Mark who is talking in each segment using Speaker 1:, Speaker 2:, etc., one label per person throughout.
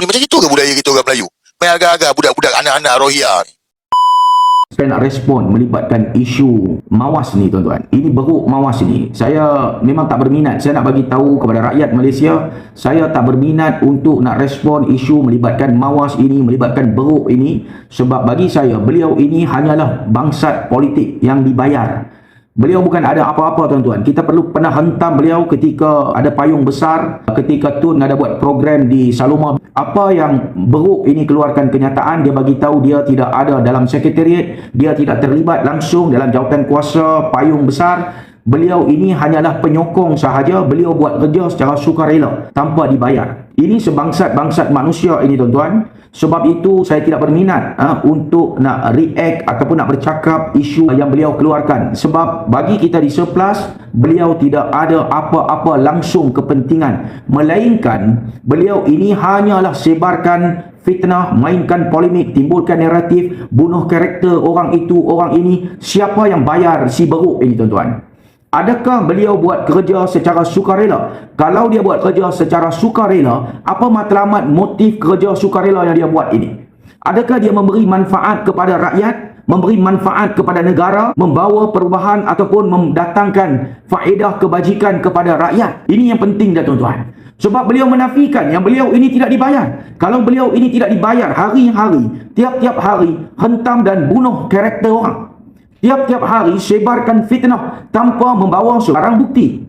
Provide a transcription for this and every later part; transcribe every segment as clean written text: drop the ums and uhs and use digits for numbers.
Speaker 1: Macam itu ke budaya kita orang Melayu? Main agak-agak budak-budak anak-anak Rohingya ni.
Speaker 2: Saya nak respon melibatkan isu mawas ni tuan-tuan. Ini beruk mawas ni. Saya memang tak berminat. Saya nak bagi tahu kepada rakyat Malaysia, saya tak berminat untuk nak respon isu melibatkan mawas ini, melibatkan beruk ini. Sebab bagi saya, beliau ini hanyalah bangsat politik yang dibayar. Beliau bukan ada apa-apa tuan-tuan. Kita perlu pernah hentam beliau ketika ada payung besar, ketika Tun ada buat program di Saloma. Apa yang beruk ini keluarkan kenyataan, dia bagi tahu dia tidak ada dalam sekretariat, dia tidak terlibat langsung dalam jawatan kuasa payung besar. Beliau ini hanyalah penyokong sahaja. Beliau buat kerja secara sukarela tanpa dibayar. Ini sebangsat-bangsat manusia ini tuan-tuan. Sebab itu saya tidak berminat untuk nak react ataupun nak bercakap isu yang beliau keluarkan. Sebab bagi kita di Surplus, beliau tidak ada apa-apa langsung kepentingan. Melainkan beliau ini hanyalah sebarkan fitnah, mainkan polemik, timbulkan naratif, bunuh karakter orang itu, orang ini. Siapa yang bayar si beruk ini tuan-tuan? Adakah beliau buat kerja secara sukarela? Kalau dia buat kerja secara sukarela, apa matlamat motif kerja sukarela yang dia buat ini? Adakah dia memberi manfaat kepada rakyat, memberi manfaat kepada negara, membawa perubahan ataupun mendatangkan faedah kebajikan kepada rakyat? Ini yang penting dah tuan-tuan. Sebab beliau menafikan yang beliau ini tidak dibayar. Kalau beliau ini tidak dibayar hari-hari, tiap-tiap hari hentam dan bunuh karakter orang. Tiap-tiap hari sebarkan fitnah tanpa membawa sebarang bukti.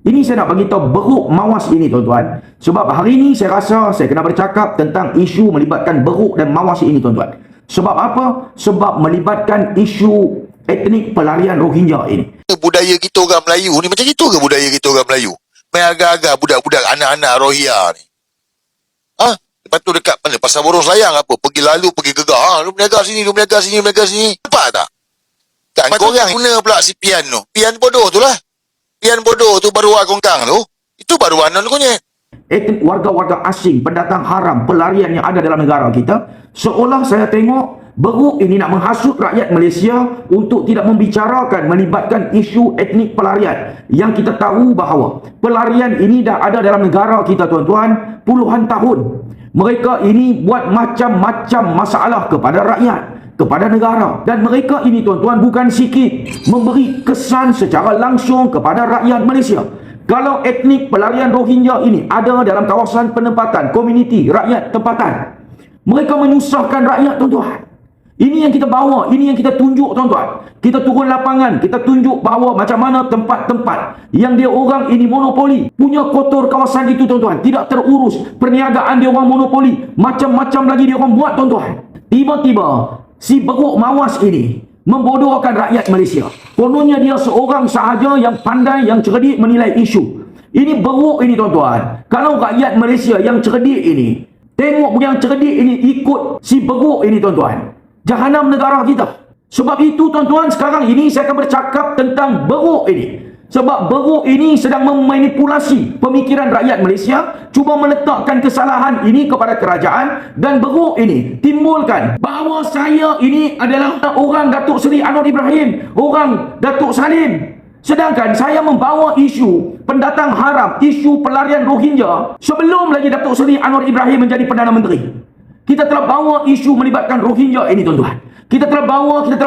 Speaker 2: Ini saya nak bagi tahu beruk mawas ini tuan-tuan. Sebab hari ini saya rasa saya kena bercakap tentang isu melibatkan beruk dan mawas ini tuan-tuan. Sebab apa? Sebab melibatkan isu etnik pelarian Rohingya ini.
Speaker 1: Budaya kita orang Melayu ni macam itu ke budaya kita orang Melayu? Main agak-agak budak-budak anak-anak Rohingya ni. Lepas tu dekat mana? Pasar Borong Selayang apa? Pergi lalu, pergi gegar. Lu berniaga sini, lu berniaga sini, berniaga sini. Nampak tak? Kan korang guna pula si pian tu. Pian bodoh tu lah. Pian bodoh tu baru kongkang tu. Itu baru anon kunyit.
Speaker 2: Warga-warga asing, pendatang haram, pelarian yang ada dalam negara kita. Seolah saya tengok beruk ini nak menghasut rakyat Malaysia untuk tidak membicarakan melibatkan isu etnik pelarian. Yang kita tahu bahawa pelarian ini dah ada dalam negara kita tuan-tuan puluhan tahun. Mereka ini buat macam-macam masalah kepada rakyat, kepada negara. Dan mereka ini tuan-tuan bukan sikit memberi kesan secara langsung kepada rakyat Malaysia. Kalau etnik pelarian Rohingya ini ada dalam kawasan penempatan, komuniti, rakyat tempatan, mereka menyusahkan rakyat tuan-tuan. Ini yang kita bawa, ini yang kita tunjuk tuan-tuan. Kita turun lapangan, kita tunjuk bahawa macam mana tempat-tempat yang dia orang ini monopoli, punya kotor kawasan itu tuan-tuan, tidak terurus, perniagaan dia orang monopoli, macam-macam lagi dia orang buat tuan-tuan. Tiba-tiba si beruk mawas ini membodohkan rakyat Malaysia. Kononnya dia seorang sahaja yang pandai, yang cerdik menilai isu. Ini beruk ini tuan-tuan. Kalau rakyat Malaysia yang cerdik ini tengok yang cerdik ini ikut si beruk ini tuan-tuan, jahanam negara kita. Sebab itu tuan-tuan, sekarang ini saya akan bercakap tentang beruk ini. Sebab beruk ini sedang memanipulasi pemikiran rakyat Malaysia, cuba meletakkan kesalahan ini kepada kerajaan, dan beruk ini timbulkan bahawa saya ini adalah orang Datuk Seri Anwar Ibrahim, orang Datuk Salim. Sedangkan saya membawa isu pendatang haram, isu pelarian Rohingya sebelum lagi Datuk Seri Anwar Ibrahim menjadi Perdana Menteri. Kita telah bawa isu melibatkan Rohingya ini tuan-tuan. Kita telah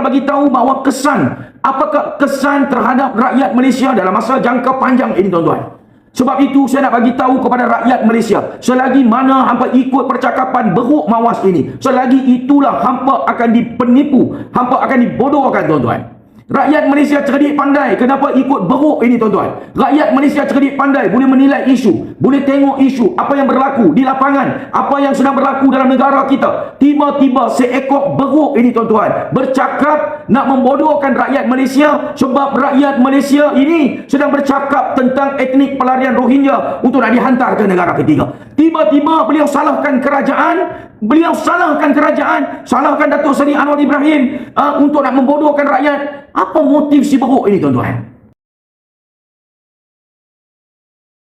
Speaker 2: bagi tahu bahawa kesan, apakah kesan terhadap rakyat Malaysia dalam masa jangka panjang ini tuan-tuan. Sebab itu saya nak bagi tahu kepada rakyat Malaysia, selagi mana hampa ikut percakapan beruk mawas ini, selagi itulah hampa akan dipenipu, hampa akan dibodohkan tuan-tuan. Rakyat Malaysia cerdik pandai. Kenapa ikut beruk ini tuan-tuan? Rakyat Malaysia cerdik pandai, boleh menilai isu, boleh tengok isu, apa yang berlaku di lapangan, apa yang sedang berlaku dalam negara kita. Tiba-tiba seekor beruk ini tuan-tuan bercakap nak membodohkan rakyat Malaysia, sebab rakyat Malaysia ini sedang bercakap tentang etnik pelarian Rohingya untuk nak dihantar ke negara ketiga. Tiba-tiba beliau salahkan kerajaan, salahkan Datuk Seri Anwar Ibrahim untuk nak membodohkan rakyat. Apa motif si beruk ini tuan-tuan?